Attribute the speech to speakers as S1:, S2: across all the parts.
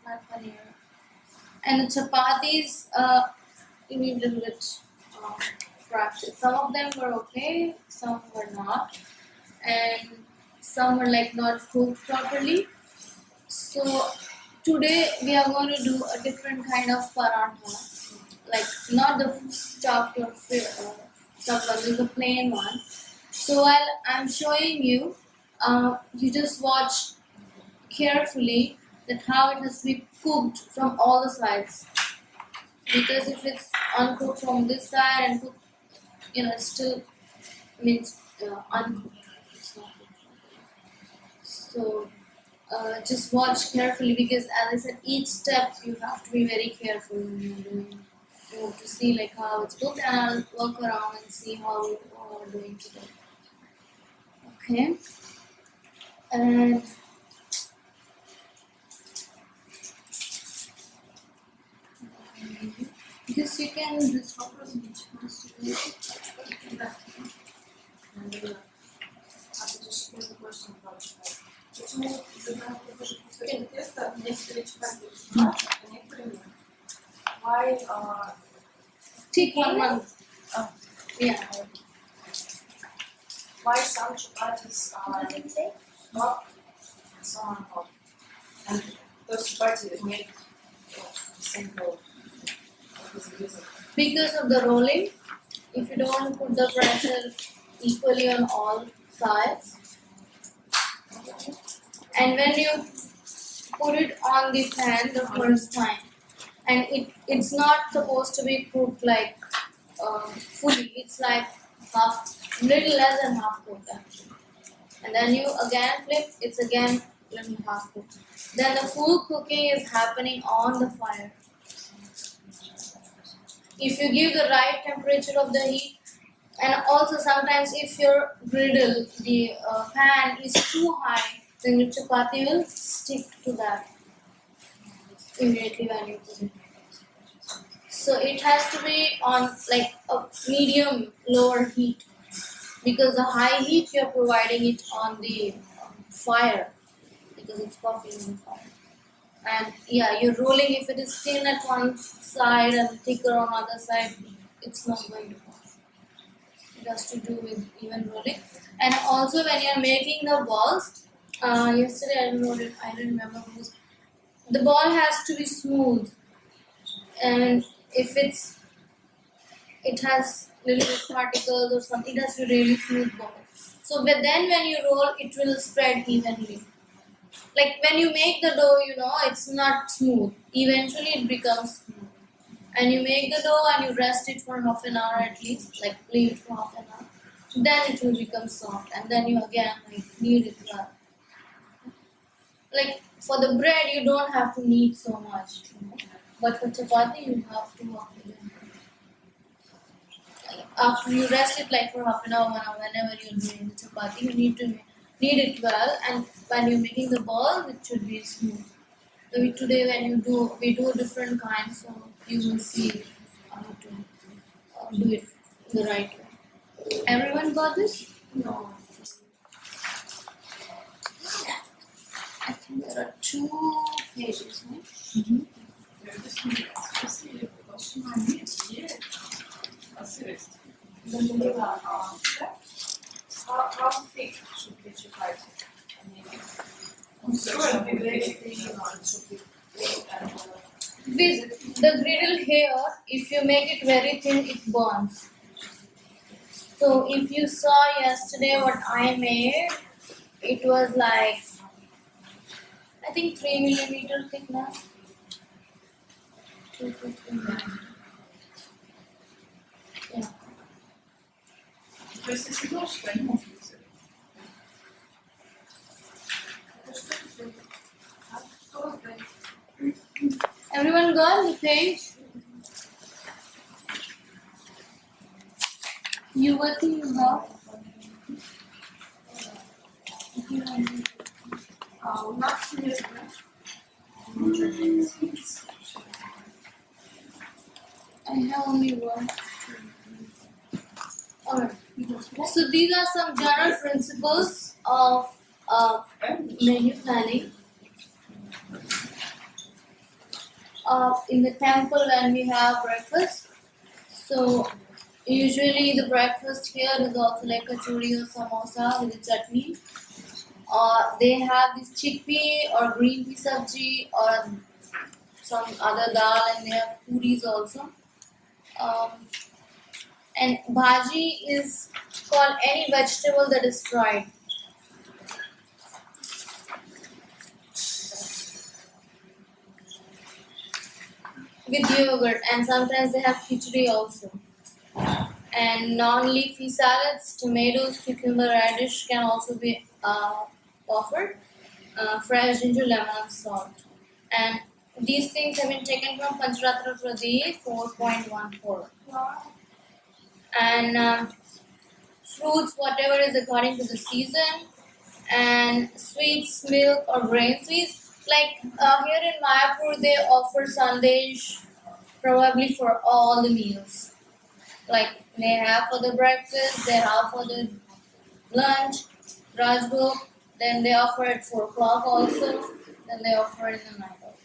S1: not paneer. And the chapatis, you need a little bit practice. Some of them were okay, some were not, and some were like not cooked properly. So today we are going to do a different kind of paratha, like not the stuffed or stuffed one, this is a plain one. So while I'm showing you, you just watch carefully that how it has to be cooked from all the sides. Because if it's uncooked from this side and cooked, it still means uncooked. It's not cooked. So just watch carefully because, as I said, each step you have to be very careful when you're doing. You have to see like how it's cooked, and I'll work around and see how you are doing today. Okay, and because you can this
S2: Why
S1: take 1 month. Yeah.
S2: Why some chapatis are not so hot? And those chapatis make the same dough.
S1: Because of the rolling, if you don't put the pressure equally on all sides, and when you put it on the pan the first time, and it's not supposed to be cooked like fully, it's like little less than half cooked actually. And then you again flip, it's again little half cooked. Then the full cooking is happening on the fire. If you give the right temperature of the heat, and also sometimes if your griddle, the pan is too high, then your chapati will stick to that immediately when you put it. So it has to be on like a medium lower heat, because the high heat you are providing it on the fire because it's puffing on the fire. And yeah, you're rolling. If it is thin at one side and thicker on other side, it's not going to puff. It has to do with even rolling. And also when you're making the balls, yesterday I didn't remember who's. The ball has to be smooth, and if it has little bit particles or something, it has to be really smooth ball. So but then when you roll, it will spread evenly. Like when you make the dough, it's not smooth. Eventually it becomes smooth. And you make the dough and you rest it for half an hour at least, like leave it for half an hour. Then it will become soft, and then you again knead it well. Like for the bread, you don't have to knead so much, but for chapati, you have to work with it. After you rest it like for half an hour, 1 hour, whenever you're doing the chapati, you need to knead it well, and when you're making the ball, it should be smooth. So today when we do different kinds, so you will see how to do it the right way. Everyone got this?
S2: No.
S1: I think there are 2 pages, right?
S2: How thick should be chapati?
S1: With the griddle here, if you make it very thin, it burns. So if you saw yesterday what I made, it was like, I think 3 millimeter thickness. 2 to 3 millimeter. Yeah. Everyone got the page? You what do you have? I have only one. Alright. So these are some general principles of menu planning. in the temple when we have breakfast. So usually the breakfast here is also like kachori or samosa with a chutney. They have this chickpea or green pea sabji or some other dal, and they have puris also. Um, and bhaji is called any vegetable that is fried. With yogurt, and sometimes they have khichdi also. And non-leafy salads, tomatoes, cucumber, radish can also be offered. Fresh ginger, lemon, and salt. And these things have been taken from Pancharatra Pradesh 4.14. And fruits, whatever is according to the season. And sweets, milk or grain sweets. Like here in Mayapur, they offer sandesh probably for all the meals. Like they have for the breakfast, they have for the lunch, Rajbhog, then they offer at 4 o'clock also, then they offer in the night also.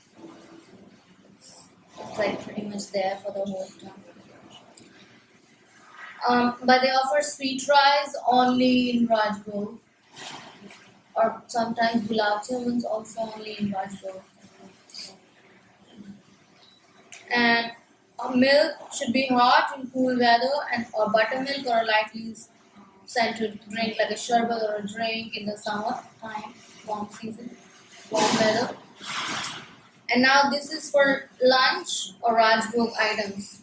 S1: It's like pretty much there for the whole time. But they offer sweet rice only in Rajbhog, or sometimes gulab jamuns also only in Rajbhog. And milk should be hot in cool weather, and or buttermilk or a lightly scented drink like a sherbet or a drink in the summer time, warm season, warm weather. And now this is for lunch or Rajbhog items.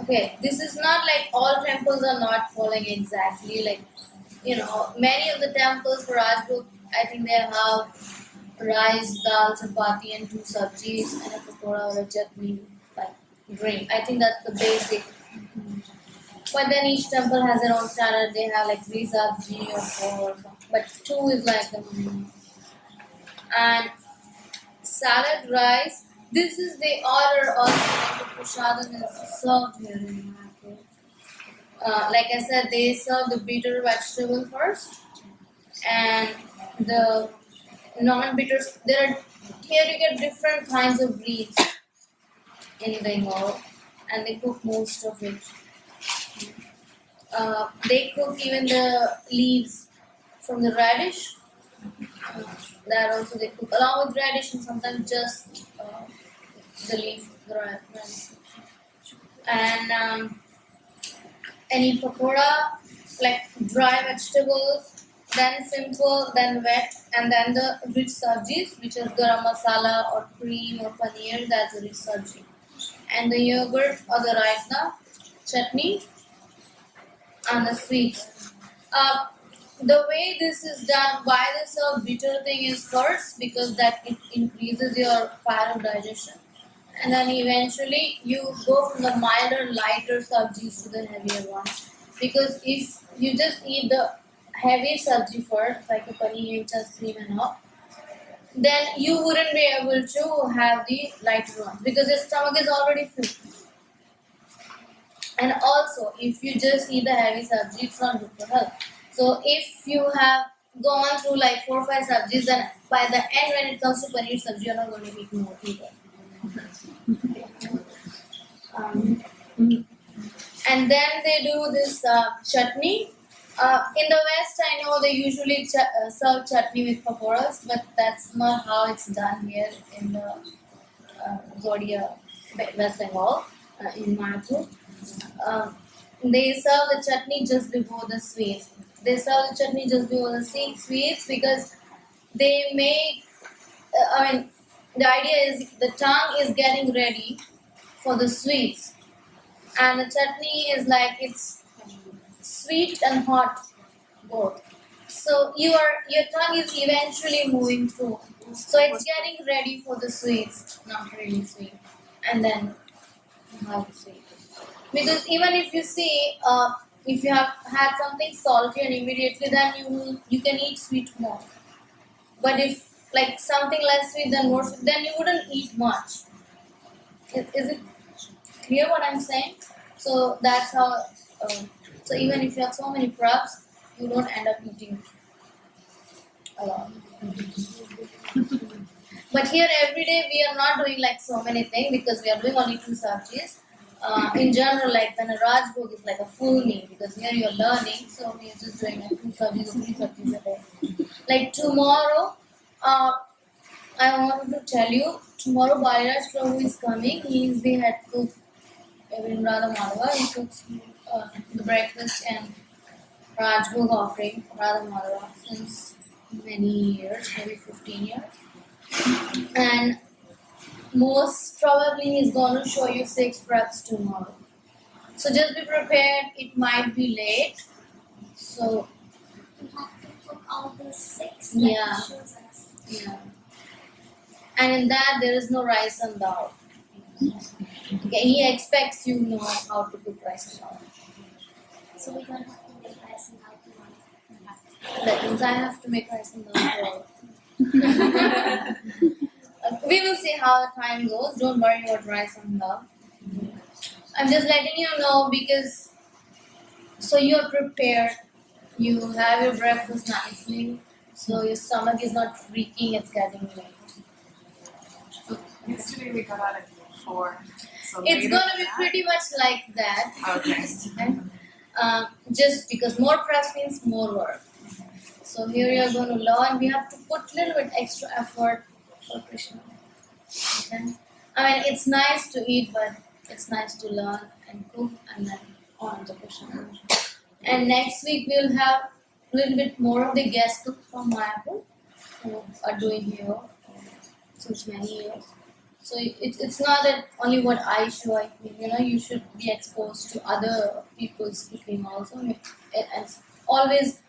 S1: Okay, this is not like all temples are not following exactly. Like, many of the temples for Rajbhog, I think they have rice, dal, chapati, and 2 sabjis and a pakora or a chutney, like drink. I think that's the basic. But then each temple has their own standard. They have like 3 sabji or 4 or something. But 2 is like the minimum. And salad, rice. This is the order also like the prasadam is served here in Mayapur. Like I said, they serve the bitter vegetable first, and the non-bitters. Here you get different kinds of greens in Bengal, and they cook most of it. They cook even the leaves from the radish. That also they cook along with radish, and sometimes just the leaf, the radish. And any pakora, like dry vegetables, then simple, then wet, and then the rich sabjis, which is garam masala or cream or paneer, that's a rich sabji. And the yogurt or the raita, chutney, and the sweets. The way this is done, why this bitter thing is first, because that it increases your pyro digestion. And then eventually you go from the milder, lighter sabjis to the heavier ones. Because if you just eat the heavy sabji first, like a paneer, which has cream and all, then you wouldn't be able to have the lighter ones because your stomach is already filled. And also, if you just eat the heavy sabji, it's not good for health. So if you have gone through like 4 or 5 sabjis, then by the end when it comes to paneer sabji, you're not going to eat more either. And then they do this chutney. In the West, I know they usually serve chutney with pakoras, but that's not how it's done here in the Zodia, West Bengal, in Mayapur. They serve the chutney just before the sweets. They serve the chutney just before the sweets because they make, the idea is the tongue is getting ready for the sweets. And the chutney is like it's sweet and hot both. So your tongue is eventually moving through. So it's getting ready for the sweets, not really sweet. And then you have the sweet. Because even if you see, if you have had something salty and immediately then you can eat sweet more. But if like something less sweet than more sweet, then you wouldn't eat much. Is it clear what I'm saying? So that's how. So even if you have so many props, you don't end up eating a lot. But here every day we are not doing like so many things because we are doing only 2 subjects. In general, like when a Raj book is like a full meal because here you are learning, so we are just doing like 2 subjects or 3 subjects a day. Like tomorrow, I wanted to tell you, tomorrow Bairaj Prabhu is coming. He is the head cook in Radha Madhava. He cooks the breakfast and Rajbhog offering for Radha Madhava since many years, maybe 15 years. And most probably he's going to show you 6 preps tomorrow. So just be prepared, it might be late. So
S3: You have to cook all the 6 that
S1: Yeah.
S3: he shows us.
S1: yeah. And in that there is no rice and dal. Okay, he expects you know how to cook rice and dal.
S3: So we don't have to make rice and dal tomorrow.
S1: That means I have to make rice and dal. We will see how the time goes. Don't worry about rice and dal. I'm just letting you know because so you're prepared. You have your breakfast nicely, so your stomach is not freaking. It's getting late.
S2: Yesterday we got out at 4. So
S1: It's
S2: later
S1: gonna
S2: than
S1: be
S2: that?
S1: pretty much like that.
S2: Okay.
S1: Okay? Just because more press means more work. So here you are going to learn. We have to put a little bit extra effort for Krishna. Okay? I mean, it's nice to eat, but it's nice to learn and cook and then on to Krishna. And next week we'll have a little bit more of the guest cooks from Mayapur who are doing here since many years. So it's not that only what I show. I feel you should be exposed to other people's cooking also, and it's always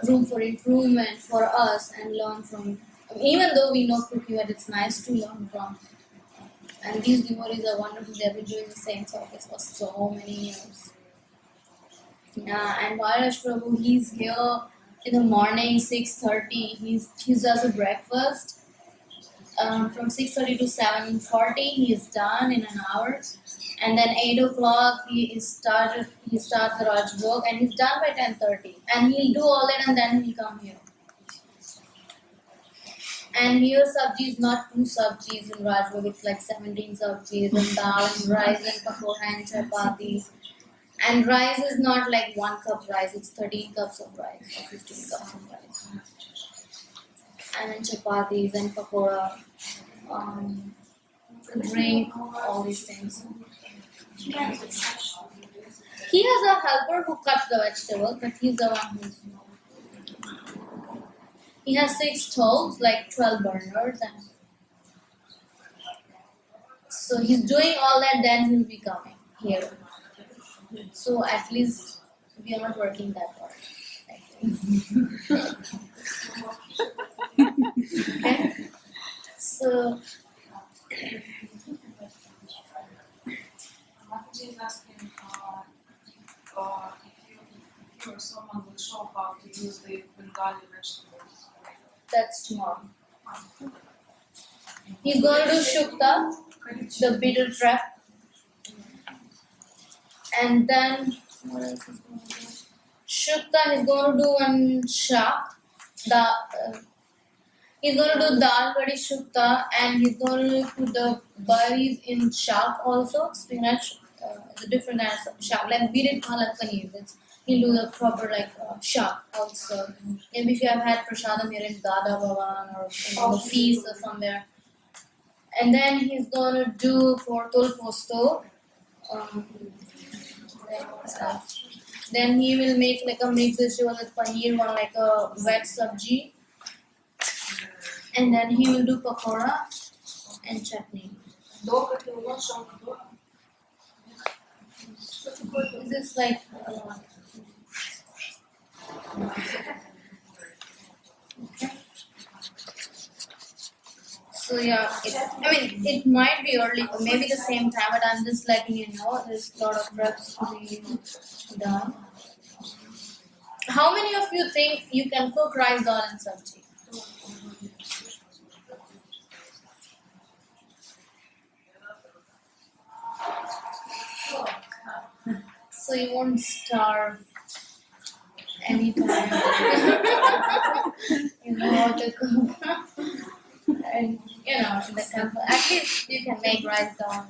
S1: room for improvement for us and learn from. Even though we know cooking, but it's nice to learn from. And these devotees are wonderful. They've been doing the same service for so many years. Yeah, and Vairaj Prabhu, he's here in the morning, 6:30. He does a breakfast. From 6:30 to 7:40, he is done in an hour, and then 8 o'clock he starts the Rajbhog, and he's done by 10:30. And he'll do all that, and then he'll come here. And here sabji is not 2 sabjis in Rajbhog; it's like 17 sabjis and dal and rice and pakora and chapati. And rice is not like 1 cup rice; it's 13 cups of rice or 15 cups of rice. And then chapatis and pakora, drink, all these things. He has a helper who cuts the vegetables, but he's the one who's. He has 6 stoves, like 12 burners, and so he's doing all that. Then he'll be coming here. So at least we are not working that hard. Okay. So
S2: Mataji is asking if you or someone will show how to use the Bengali vegetables.
S1: that's tomorrow. He's going to do shukta, the bitter trap, and then what else is going to do? Shukta, he's going to do one shak. He's going to do dal badi shukta, and he's going to put the berries in shak also. Spinach, the different kinds of shak. Like we did palak paneer. He'll do the proper shak also. Maybe if you have had prasadam here in Dada Bhavan or in the feast or somewhere. And then he's going to do portol posto. Then he will make like a mixed vegetable with paneer, one like a wet sabji. And then he will do pakora and chutney. Is this like okay. So yeah, it might be early, or maybe the same time, but I'm just letting you know there's a lot of preps to be done. How many of you think you can cook rice, dal, and sabji? So you won't starve anytime. You know how to cook. And in the temple. At least you can make rice dal.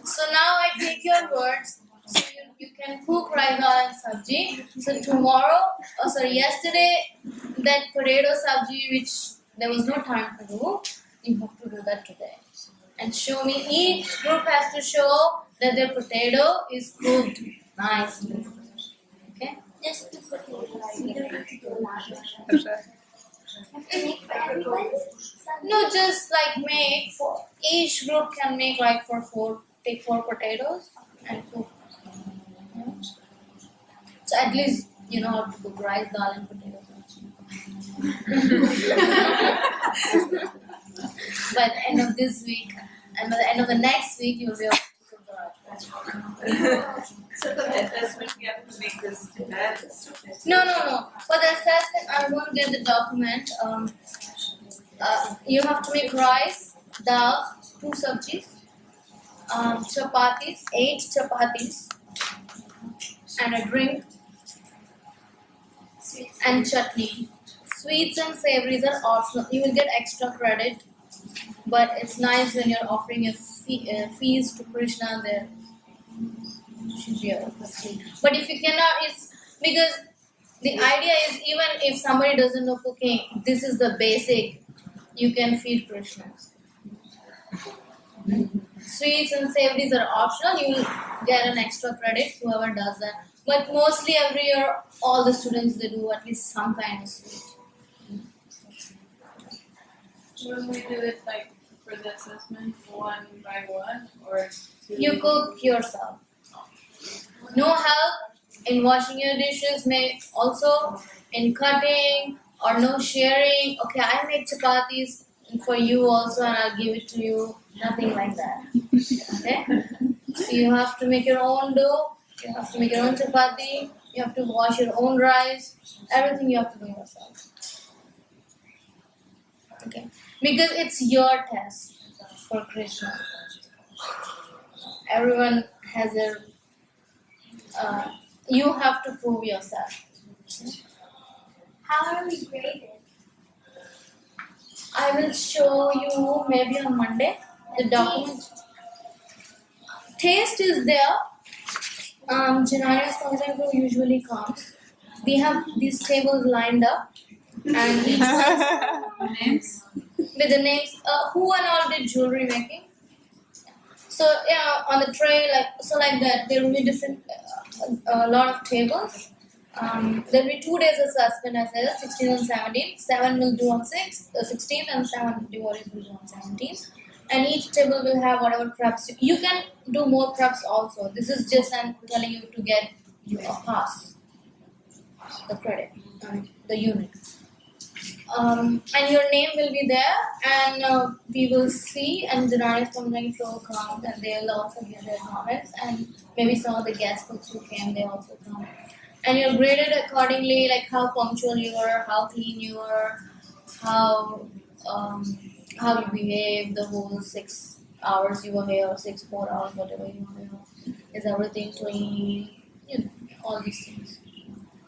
S1: So now I take your words. So you can cook rice dal and sabji. So tomorrow, yesterday, that potato sabji which there was no time to do, you have to do that today. And show me, each group has to show that their potato is cooked nicely. Okay?
S3: Just to put it like, you don't have to do a lot. Have to make for everyone?
S1: No, just like make for each group can make like take 4 potatoes and cook. So at least you know how to cook rice, dal, and potatoes. By the end of this week and by the end of the next week, you'll be able to cook the rice.
S2: So for the assessment, we have to make this test.
S1: No. For the assessment, I'm going to get the document. You have to make rice, dal, 2 sabjis, chapatis, 8 chapatis, and a drink, and chutney. Sweets and savories are optional. You will get extra credit, but it's nice when you're offering a feast to Krishna. There should be a sweet. But if you cannot, it's because the idea is even if somebody doesn't know cooking, this is the basic. You can feed Krishna. Sweets and savories are optional. You will get an extra credit, whoever does that. But mostly every year, all the students, they do at least some kind of sweet.
S2: When we do it like for the assessment, 1 by 1 or 2?
S1: You cook yourself. No help in washing your dishes, also in cutting or no sharing. Okay, I make chapatis for you also and I'll give it to you. Nothing like that. Okay? So you have to make your own dough, you have to make your own chapati, you have to wash your own rice, everything you have to do yourself. Okay? Because it's your test for Krishna. Everyone has their you have to prove yourself.
S3: How are we graded?
S1: I will show you maybe on Monday the document. Taste is there. Janari's concept usually comes. We have these tables lined up and
S2: Names?
S1: with the names who and all did jewelry making. So yeah, on the tray like that there will be different a lot of tables. There will be 2 days assessment as well, 16 and 17. 7 will do on 16th and 7 devotees will do on 17th. And each table will have whatever preps. You can do more preps also. This is just I'm telling you to get you a pass, the credit, the unit. And your name will be there, and we will see, and the Janari's community will come, and they'll also give their comments, and maybe some of the guests who came, they also come. And you're graded accordingly, like how punctual you were, how clean you were, how you behave the whole 6 hours you were here, or 4 hours, whatever you were here. Is everything clean? All these things.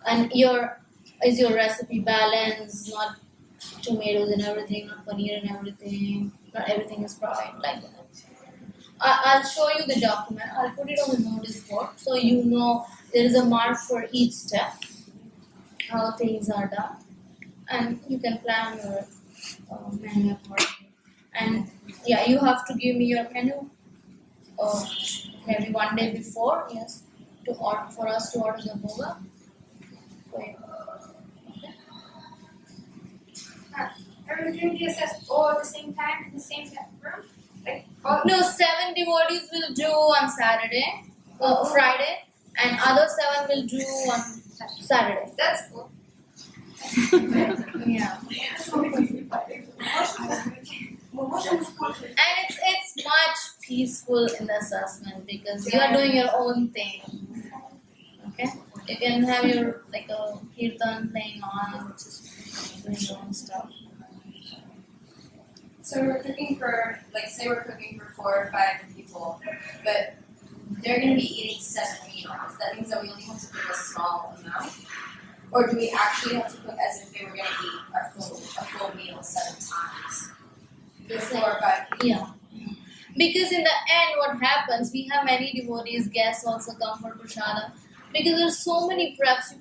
S1: And is your recipe balanced? Not tomatoes and everything, not paneer and everything. Not everything is fried like that. I'll show you the document. I'll put it on the notice board so you know there is a mark for each step, how things are done, and you can plan your menu accordingly. And yeah, you have to give me your menu maybe 1 day before, yes, for us to order the boga.
S4: Are we doing the assessment all at the same time in the same room?
S1: No, 7 devotees will do on Saturday, Friday, and other 7 will do on Saturday.
S4: That's cool.
S1: Yeah. And it's much peaceful in the assessment because you are doing your own thing. Okay? You can have your a kirtan playing on, which is doing your own stuff.
S2: So we're cooking for, say we're cooking for 4 or 5 people, but they're going to be eating 7 meals. That means that we only have to cook a small amount? Or do we actually have to cook as if they were going to eat a full meal 7 times?
S1: the
S2: For
S1: same.
S2: 4 or 5 people.
S1: Yeah. Because in the end, what happens, we have many devotees, guests also come for prasada. Because there's so many preps,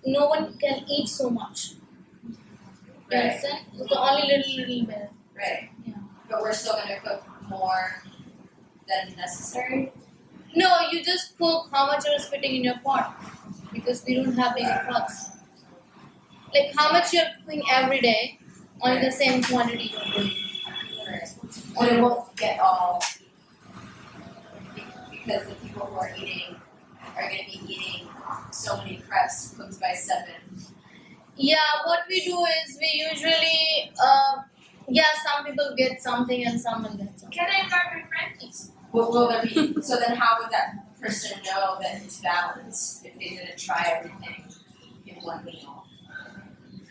S1: no one can eat so much. You
S2: Right.
S1: understand? It's only little bit.
S2: Right.
S1: Yeah.
S2: But we're still going to cook more than necessary.
S1: No, you just cook how much you're fitting in your pot. Because we don't have bigger pots. Like how much you're cooking every day, only the same quantity you're doing.
S2: Right. And it won't get all, because the people who are eating are going to be eating so many crepes cooked by 7.
S1: Yeah, what we do is we usually, some people get something and some will get something.
S4: Can I invite my friends?
S2: Will there be, so then how would that person know that it's balanced if they didn't try everything in one meal?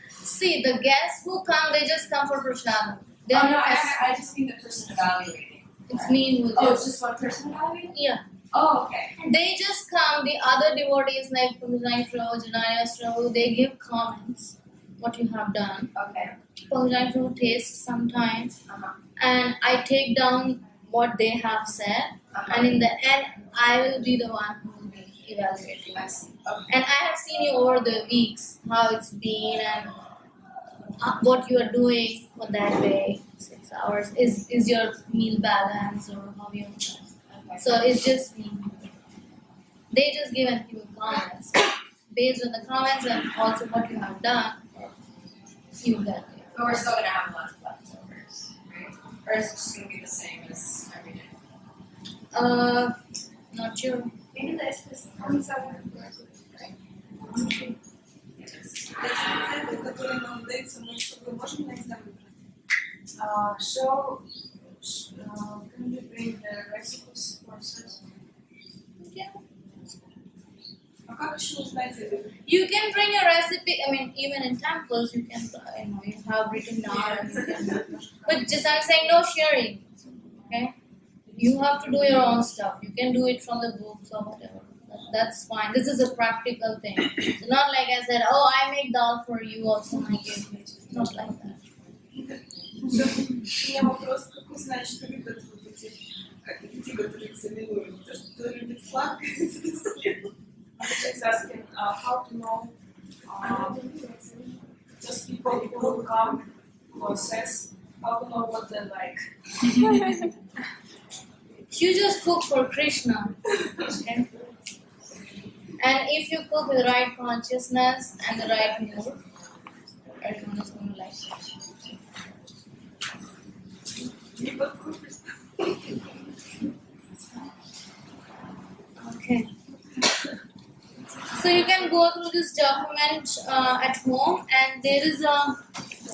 S1: See, the guests who come, they just come for prasada. They're
S2: Oh no,
S1: not
S2: I just mean the person evaluating.
S1: it's me who
S2: Oh,
S1: do.
S2: it's just one person evaluating?
S1: Yeah.
S2: Oh, okay.
S1: They just come, the other devotees like Pujanaitro, Janayastro, they give comments what you have done.
S2: Okay.
S1: Pujanaitro tastes sometimes
S2: Uh-huh.
S1: and I take down what they have said and in the end I will be the one who will be evaluating.
S2: I see. Okay.
S1: And I have seen you over the weeks, how it's been and what you are doing for that day, 6 hours. Is your meal balanced or how you
S2: Okay.
S1: So it's just me. They just give and give comments. Based on the comments and also what you have done, you get it.
S2: But we're still going to have a lot of leftovers, right? Or is it just going to be the same as every day?
S1: Not sure.
S4: Maybe let's just come somewhere.
S3: Рецепты, которые нам даются, мы с собой можем на экзамен брать?
S5: Can you bring the recipes for us?
S3: А как еще узнать это?
S1: You can bring a recipe. I mean, even in temples, you can, you have written down. And you can, but just I'm saying, no sharing. Okay, you have to do your own stuff. You can do it from the books or whatever. That's fine. This is a practical thing. So not like I said, oh, I make dal for you or something. I give you. Not like that.
S3: У меня вопрос, как узнать, что любят вот эти люди, которые экзаменуют? Потому что кто любит сладкое, это солено.
S5: Just asking how to know just people who come who assess how to know what they like.
S1: You just cook for Krishna. Okay? And if you cook with the right consciousness and the right mood, everyone is going to like it. Okay. So you can go through this document at home, and there is a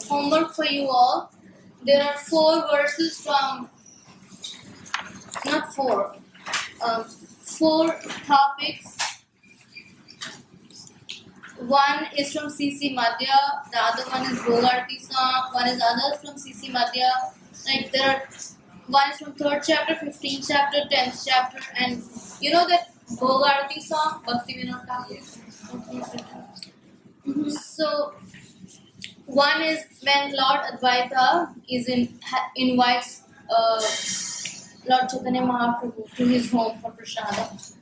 S1: homework for you all. There are 4 verses from, not 4, 4 topics. One is from CC Madhya, the other one is Bogarti song, one is others from CC Madhya. Like there are, one is from 3rd chapter, 15th chapter, 10th chapter, and you know that Bogarti song, Bhakti Vinod Thakur. So one is when Lord Advaita invites Lord Chaitanya Mahaprabhu to his home for prasada.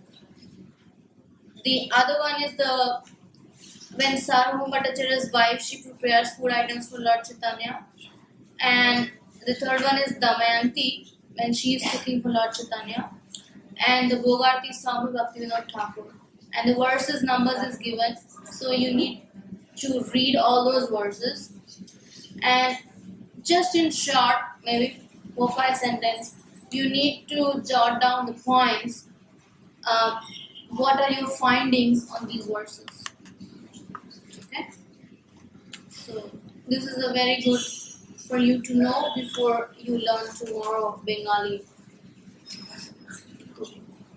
S1: The other one is when Sarvabhauma Bhattacharya's wife, she prepares food items for Lord Chaitanya. And the third one is Damayanti, when she is cooking for Lord Chaitanya. And the Bogarti song of Bhakti Vinod Thakur. And the verses numbers is given. So you need to read all those verses. And just in short, maybe 4 or 5 sentences, you need to jot down the points. What are your findings on these verses? Okay? So this is a very good for you to know before you learn tomorrow Bengali.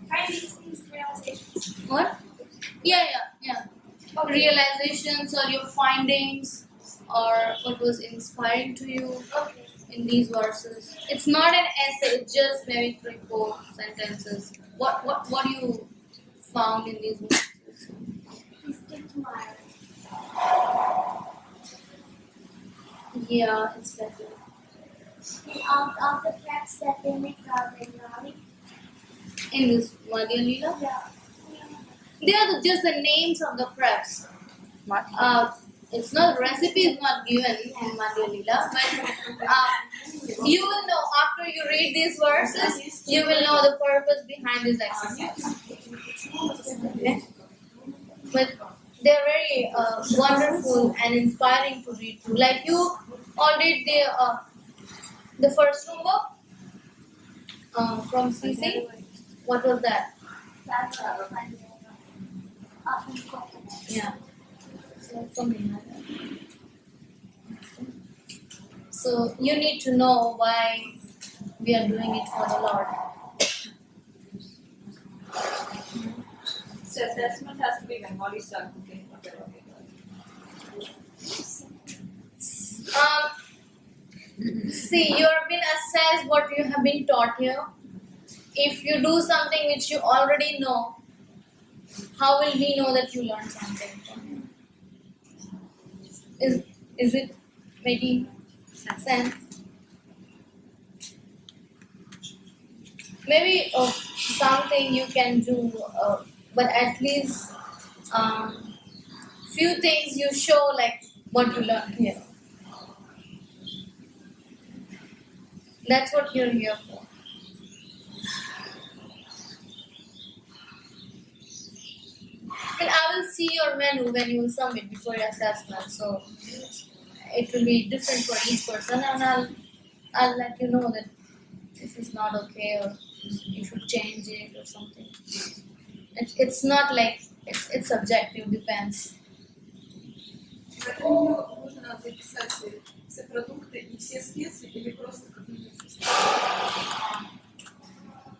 S4: Findings means realizations.
S1: What? Yeah. Realizations or your findings or what was inspiring to you
S4: Okay.
S1: in these verses. It's not an essay, it's just maybe 3-4 sentences. What you found in these verses?
S4: Please stick to my
S1: Yeah, it's better.
S4: Of the crabs that they make Bengali.
S1: In this Madhya Leela?
S4: Yeah.
S1: They are just the names of the crabs. It's not, recipe is not given in Madhya Leela, but you will know after you read these verses, you will know the purpose behind this exercise. Okay? But they're very wonderful and inspiring to read through. Like you all did the first homework from CC. What was that?
S4: That's
S1: Yeah. So something like that. So you need to know why we are doing it for the Lord.
S5: So assessment has to be Bengali style cooking.
S1: See, you have been assessed what you have been taught here. If you do something which you already know, how will we know that you learned something? Is it making sense? Maybe something you can do, but at least few things you show like what you learned here. That's what you're here for. And I will see your menu when you will submit before your assessment. So it will be different for each person, and I'll let you know that this is not okay or you should change it or something. It's not like it's subjective, depends.
S3: Так у нее нужно записать все продукты и все специи или просто какие-то специи?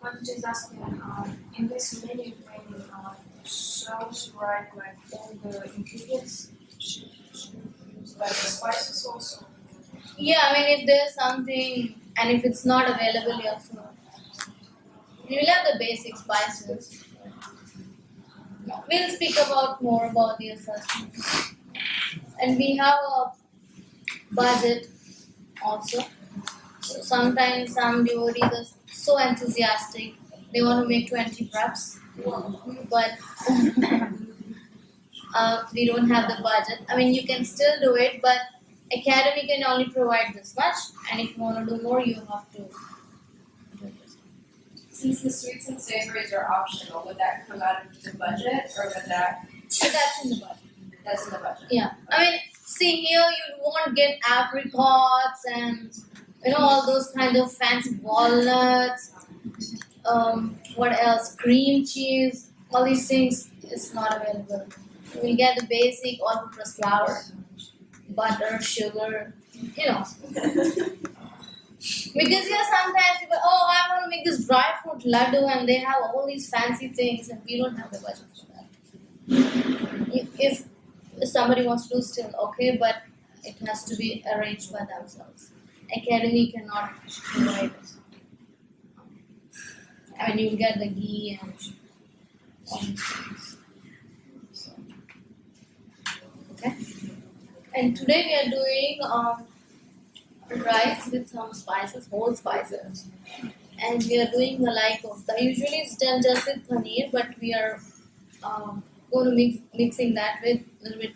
S5: But just asking, in this menu, when you shows right like all the ingredients, should use like the spices also.
S1: Yeah, I mean if there's something and if it's not available here, so you will have the basic spices. We'll speak more about the assessment. And we have a budget also. So sometimes some devotees are so enthusiastic, they want to make 20 preps, but we don't have the budget. I mean, you can still do it, but Academy can only provide this much, and if you want to do more, you have to do this.
S2: Since the sweets and savories are optional, would that come out of the budget or would that?
S1: So that's in the budget.
S2: That's in the budget.
S1: Yeah, I mean, see here you won't get apricots and all those kinds of fancy walnuts. What else? Cream cheese. All these things is not available. You will get the basic all-purpose flour, butter, sugar. Because sometimes people, I want to make this dry fruit laddu, and they have all these fancy things, and we don't have the budget for that. If somebody wants to do still okay, but it has to be arranged by themselves. Academy cannot provide it. I mean, you get the ghee and all these things. So, okay. And today we are doing rice with some spices, whole spices. And we are doing the like of the, usually it's done just with paneer, but we are going to mixing that with a little bit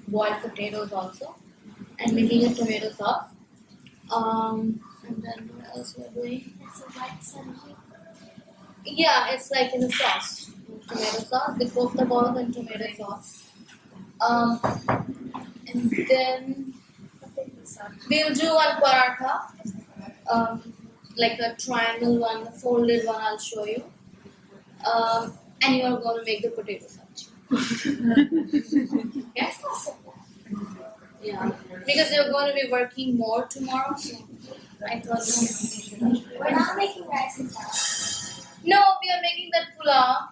S1: boiled potatoes also, and making a tomato sauce. And then what else we are doing?
S4: It's a white sunny.
S1: Yeah, it's like in a sauce, tomato sauce. The kofta balls and tomato sauce. And then we'll do one paratha, like a triangle one, a folded one. I'll show you. And you are going to make the potato sabji. Yes. Yeah. Because you're going to be working more tomorrow, so I thought
S4: We're not making rice and dal.
S1: no, we are making that pulao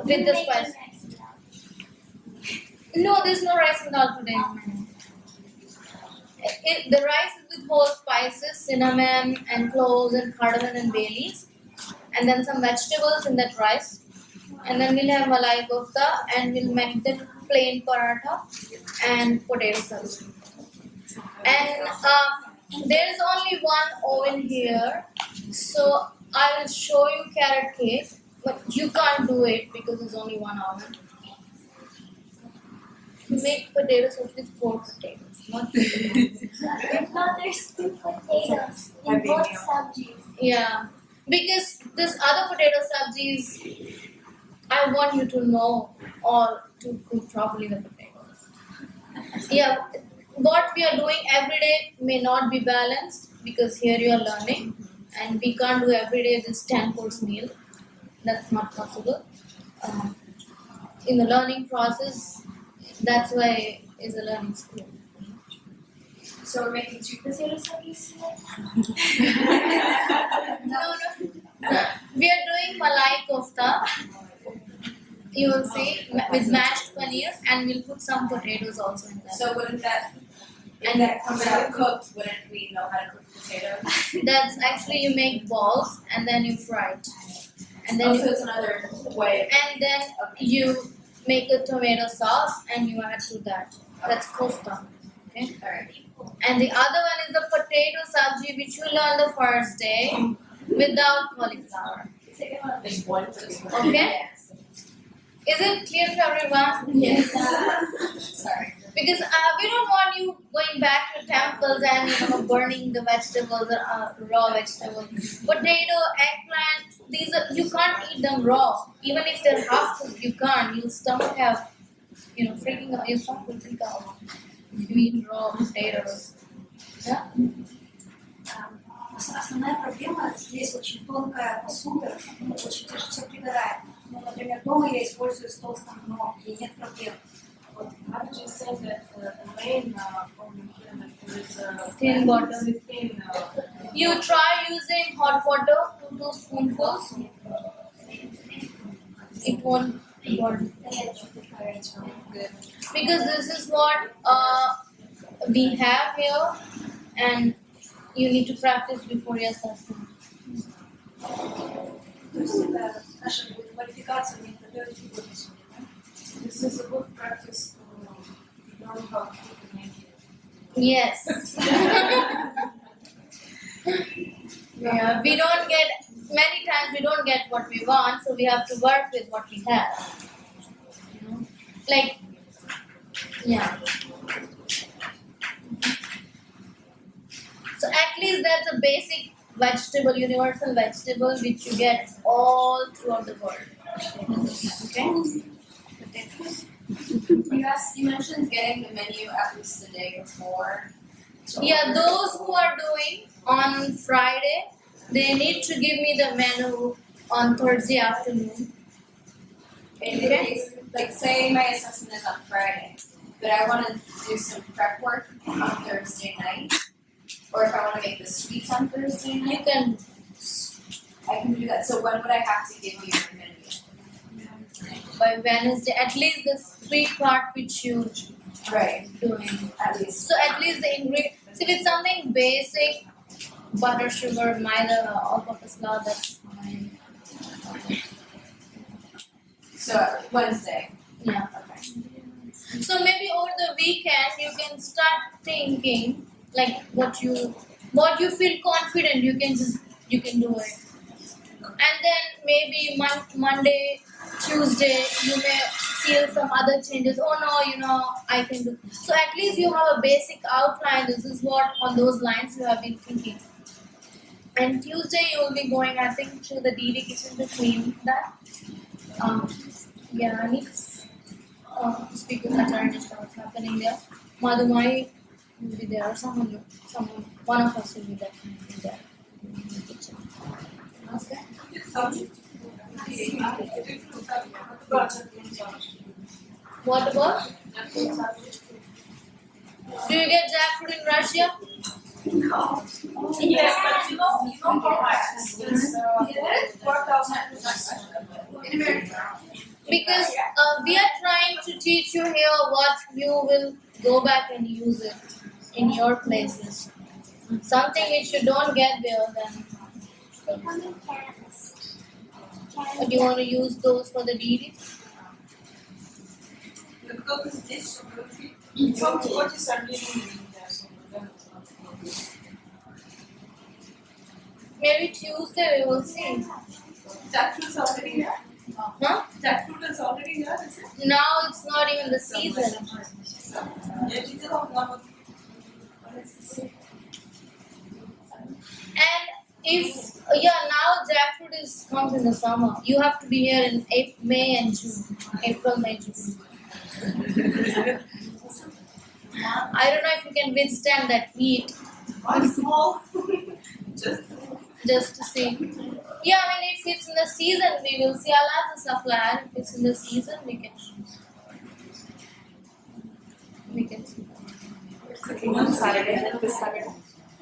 S1: with the spice.
S4: Rice and dal.
S1: No, there's no rice and dal today. The rice is with whole spices, cinnamon and cloves and cardamom and bay leaves, and then some vegetables in that rice. And then we'll have malai kofta, and we'll make the plain paratha and potato sabji. And There is only one oven here, so I will show you carrot cake, but you can't do it because there's only one oven. You make potatoes with 4 potatoes, not 2 potatoes.
S4: No, there's 2 potatoes in
S3: Happy
S4: both
S3: meal.
S4: subjects.
S1: Yeah, because this other potato sabjis, I want you to know or to cook properly the potatoes. Yeah, what we are doing every day may not be balanced because here you are learning, and we can't do every day this 10-course meal. That's not possible. In the learning process, that's why it's a learning school.
S2: So we're making 2 potato subjects today?
S1: No. We are doing malai kofta. You will see with mashed paneer, and we'll put some potatoes also in that.
S2: So wouldn't that, if that comes out cooked, wouldn't we know how to cook potatoes?
S1: That's actually you make balls and then you fry it, and then
S2: So it's another way.
S1: you make a tomato sauce and you add to that. That's kofta. Okay.
S2: Alright.
S1: And the other one is the potato sabji, which you learn the first day without cauliflower.
S2: There's one for this one.
S1: Okay. Is it clear to everyone?
S2: Yes. Sorry.
S1: Because we don't want you going back to temples and burning the vegetables or raw vegetables. Potato, eggplant, these are, you can't eat them raw. Even if they're half cooked, you can't. Your stomach have freaking out. Your stomach will freak out if you eat raw potatoes. Yeah.
S6: Основная проблема здесь очень тонкая посуда, очень все пригорает. Ну, например, дома я использую с толстым дном, и нет проблем.
S5: I would just say that the main problem here is
S1: Thin bottom.
S5: thin.
S1: You try using hot water, 2 spoonfuls. It won't burn. Because this is what we have here, and you need to practice before your assessment.
S6: То есть это наша квалификация не готовить фигуру сегодня.
S5: This is a good practice to learn how to cook and make it.
S1: Yes. Yeah, we don't get, many times we don't get what we want, so we have to work with what we have. Like, yeah. So at least that's a basic vegetable, universal vegetable, which you get all throughout the world. Okay?
S2: You mentioned getting the menu at least the day before. So
S1: Yeah, those who are doing on Friday, they need to give me the menu on Thursday afternoon. Okay?
S2: Like say my assessment is on Friday, but I want to do some prep work on Thursday night, or if I want to make the sweets on Thursday
S1: You
S2: night,
S1: can,
S2: I can do that. So when would I have to give you your menu?
S1: by Wednesday, at least the sweet part which you
S2: Right,
S1: doing.
S2: at least.
S1: So at least the ingredient. So if it's something basic, butter, sugar, maida, all-purpose flour, that's fine.
S2: So Wednesday.
S1: Yeah.
S2: Okay.
S1: So maybe over the weekend you can start thinking like what you feel confident you can do it. And then maybe Monday, Tuesday you may feel some other changes. Oh no, I can do. So at least you have a basic outline. This is what on those lines you have been thinking. And Tuesday you will be going, I think, to the DD kitchen to clean that. Yeah, I need to speak with attorney about what's happening there. Madhumai will be there, or someone, one of us will be definitely there in the kitchen. Okay. What about? Do you get jackfruit in Russia?
S5: Yes, but you know how much? It's 4,000.
S1: Because we are trying to teach you here what you will go back and use it in your places. Something which you don't get there, then
S4: They come in cans.
S1: do you want to use those for the DDs?
S3: Ну, кто-то здесь, чтобы... What is our meaning in there? So,
S1: Maybe Tuesday we will see.
S3: Jackfruit is already here.
S1: Huh?
S3: Jackfruit is already here, is it?
S1: Now it's not even the season.
S3: Yeah, we still have one.
S1: And if now jackfruit comes in the summer. You have to be here in May and June. April, May, June. I don't know if you can withstand that heat.
S3: One small.
S1: Just to see. Yeah, I mean if it's in the season we will see. I'll ask the supplier. If it's in the season we can see.
S3: Cooking on Saturday, this Saturday.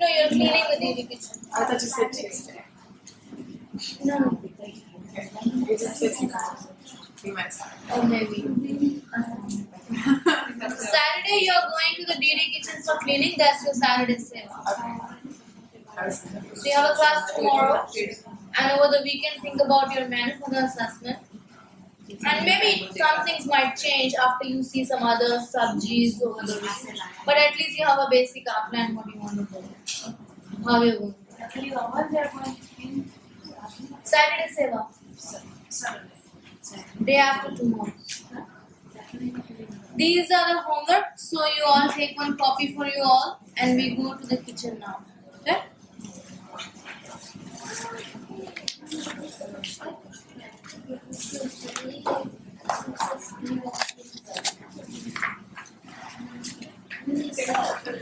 S1: No, you're cleaning the daily kitchen.
S3: I thought you said Tuesday.
S1: No.
S3: You just said Tuesday. You meant Saturday.
S1: Or maybe. Saturday you're going to the DD kitchen for cleaning. That's your Saturday sale. So you have a class tomorrow, and over the weekend think about your menu for the assessment. And maybe some things might change after you see some other subjects over the weekend. But at least you have a basic outline what you want to do. How you're going to do.
S5: When they're going to be
S1: Saturday seva.
S5: Saturday.
S1: Day after tomorrow. These are the homework. So you all take one copy for you all, and we go to the kitchen now. Okay?
S3: The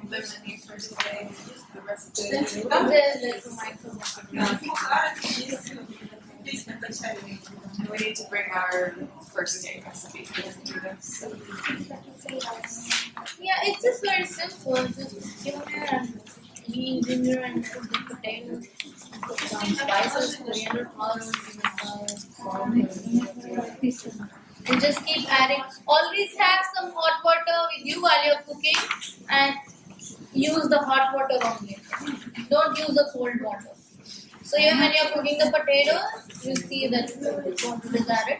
S3: menu for today, the recipe.
S1: There's the microphone.
S3: And we need to bring our first day recipes to do this.
S1: Yeah, it's just very simple. Just tuna and ghee, ginger, and put the potatoes. Put some spices, coriander powder, salt, and just keep adding. Always have some hot water with you while you're cooking, and use the hot water only. Don't use the cold water. So when you're cooking the potatoes, you see that water is added.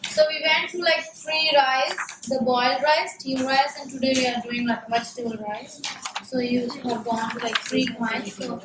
S1: So we went through like 3 rice, the boiled rice, steamed rice, and today we are doing like vegetable rice. So you have gone to like 3 kinds. So